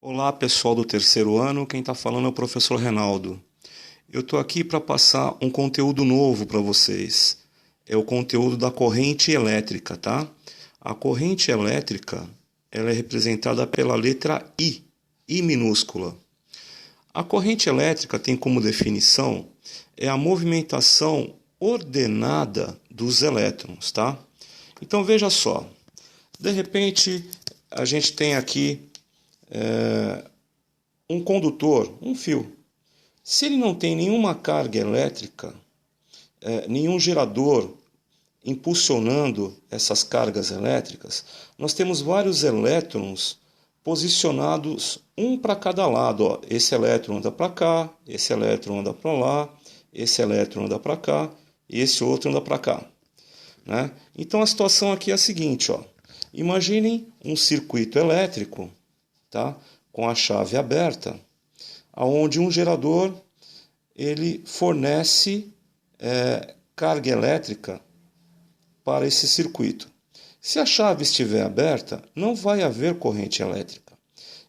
Olá pessoal do terceiro ano, quem está falando é o professor Reinaldo. Eu estou aqui para passar um conteúdo novo para vocês. É o conteúdo da corrente elétrica, tá? A corrente elétrica ela é representada pela letra I minúscula. A corrente elétrica tem como definição a movimentação ordenada dos elétrons, tá? Então veja só, de repente a gente tem aqui um condutor, um fio. Se ele não tem nenhuma carga elétrica, nenhum gerador impulsionando essas cargas elétricas, nós temos vários elétrons posicionados um para cada lado. Ó. Esse elétron anda para cá, esse elétron anda para lá, esse elétron anda para cá e esse outro anda para cá. Né? Então a situação aqui é a seguinte, ó. Imaginem um circuito elétrico, tá? Com a chave aberta, onde um gerador ele fornece carga elétrica para esse circuito. Se a chave estiver aberta, não vai haver corrente elétrica.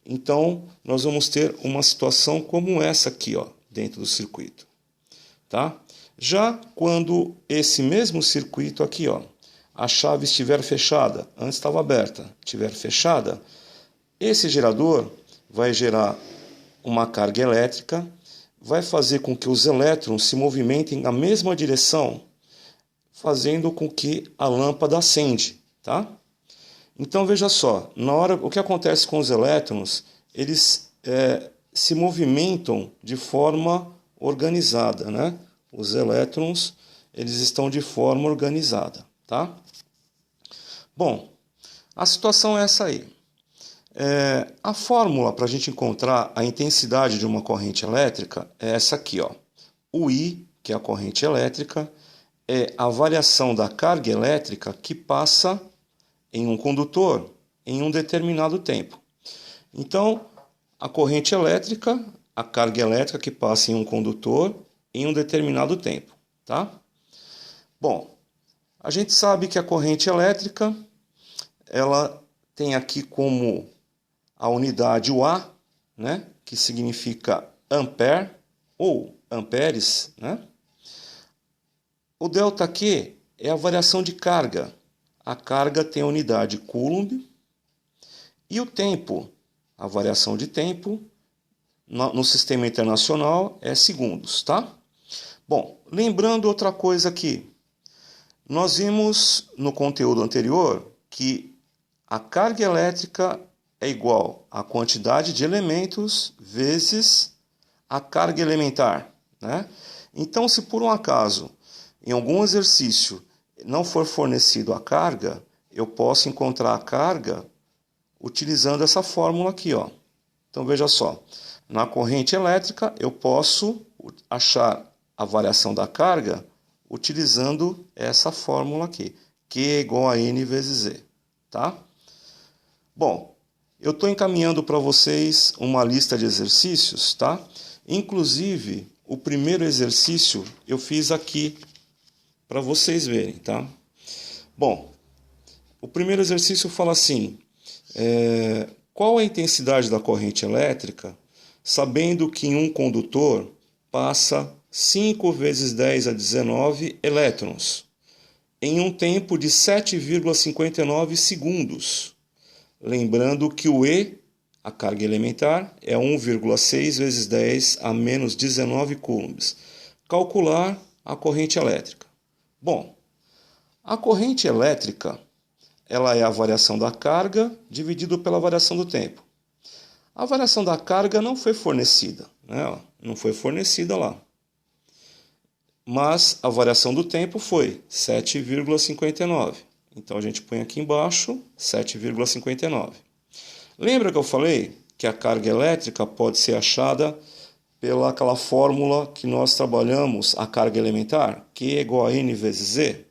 Então, nós vamos ter uma situação como essa aqui, ó, dentro do circuito. Tá? Já quando esse mesmo circuito aqui, ó, a chave estiver fechada, antes estava aberta, estiver fechada, esse gerador vai gerar uma carga elétrica, vai fazer com que os elétrons se movimentem na mesma direção, fazendo com que a lâmpada acende, tá? Então veja só, na hora o que acontece com os elétrons, eles se movimentam de forma organizada, né? Os elétrons, eles estão de forma organizada, tá? Bom, a situação é essa aí. A fórmula para a gente encontrar a intensidade de uma corrente elétrica é essa aqui, ó. O I, que é a corrente elétrica, é a variação da carga elétrica que passa em um condutor em um determinado tempo. Então, a corrente elétrica, a carga elétrica que passa em um condutor em um determinado tempo, tá? Bom, a gente sabe que a corrente elétrica, ela tem aqui como a unidade o A, né, que significa ampere ou amperes, né? O ΔQ é a variação de carga. A carga tem a unidade Coulomb. E o tempo, a variação de tempo, no sistema internacional é segundos, tá? Bom, lembrando outra coisa aqui. Nós vimos no conteúdo anterior que a carga elétrica é igual à quantidade de elementos vezes a carga elementar, né? Então, se por um acaso em algum exercício não for fornecido a carga, eu posso encontrar a carga utilizando essa fórmula aqui, ó. Então veja só, na corrente elétrica eu posso achar a variação da carga utilizando essa fórmula aqui, Q é igual a N vezes Z, tá? Bom, eu estou encaminhando para vocês uma lista de exercícios, tá? Inclusive, o primeiro exercício eu fiz aqui para vocês verem, tá? Bom, o primeiro exercício fala assim, qual a intensidade da corrente elétrica, sabendo que em um condutor passa 5 vezes 10 a 19 elétrons, em um tempo de 7,59 segundos. Lembrando que o E, a carga elementar, é 1,6 vezes 10 a menos 19 coulombs. Calcular a corrente elétrica. Bom, a corrente elétrica ela é a variação da carga dividido pela variação do tempo. A variação da carga não foi fornecida, né? Não foi fornecida lá. Mas a variação do tempo foi 7,59. Então a gente põe aqui embaixo 7,59. Lembra que eu falei que a carga elétrica pode ser achada pela aquela fórmula que nós trabalhamos, a carga elementar, Q é igual a N vezes Z?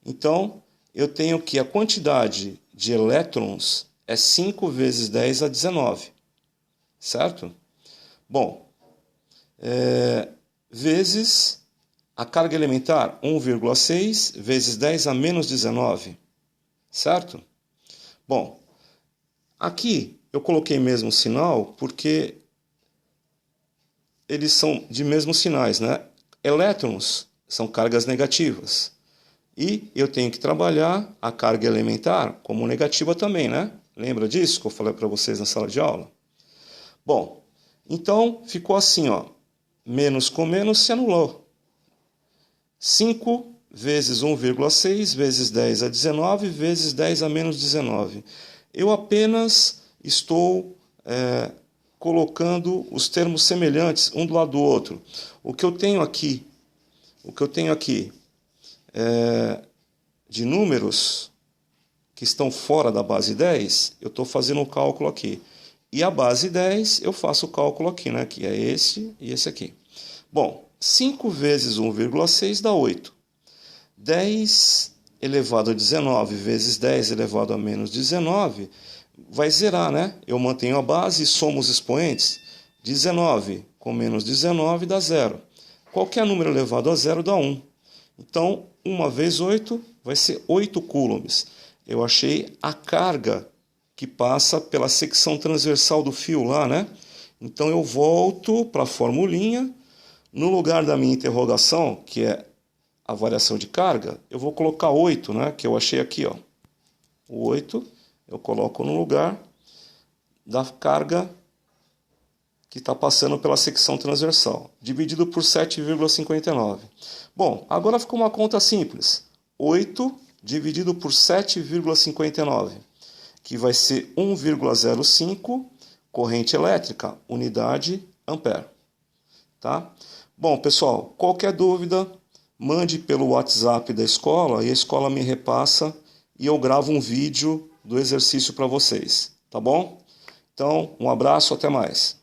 Então, eu tenho que a quantidade de elétrons é 5 vezes 10 a 19, certo? Bom, vezes a carga elementar, 1,6 vezes 10 a menos 19, certo? Bom, aqui eu coloquei mesmo sinal porque eles são de mesmos sinais, né? Elétrons são cargas negativas. E eu tenho que trabalhar a carga elementar como negativa também, né? Lembra disso que eu falei para vocês na sala de aula? Bom, então ficou assim, ó. Menos com menos se anulou. 5 vezes 1,6 vezes 10 a 19 vezes 10 a menos 19. Eu apenas estou colocando os termos semelhantes um do lado do outro. O que eu tenho aqui de números que estão fora da base 10, eu estou fazendo o cálculo aqui. E a base 10 eu faço o cálculo aqui, né? Que é esse e esse aqui. Bom, 5 vezes 1,6 dá 8. 10 elevado a 19 vezes 10 elevado a menos 19 vai zerar, né? Eu mantenho a base e somo os expoentes. 19 com menos 19 dá 0. Qualquer número elevado a 0 dá 1. Então, 1 vezes 8 vai ser 8 coulombs. Eu achei a carga que passa pela secção transversal do fio lá, né? Então, eu volto para a formulinha. No lugar da minha interrogação, que é a variação de carga, eu vou colocar 8, né? Que eu achei aqui, ó. O 8 eu coloco no lugar da carga que está passando pela secção transversal, dividido por 7,59. Bom, agora ficou uma conta simples. 8 dividido por 7,59, que vai ser 1,05 corrente elétrica, unidade ampere. Tá? Bom, pessoal, qualquer dúvida, mande pelo WhatsApp da escola e a escola me repassa e eu gravo um vídeo do exercício para vocês, tá bom? Então, um abraço, até mais.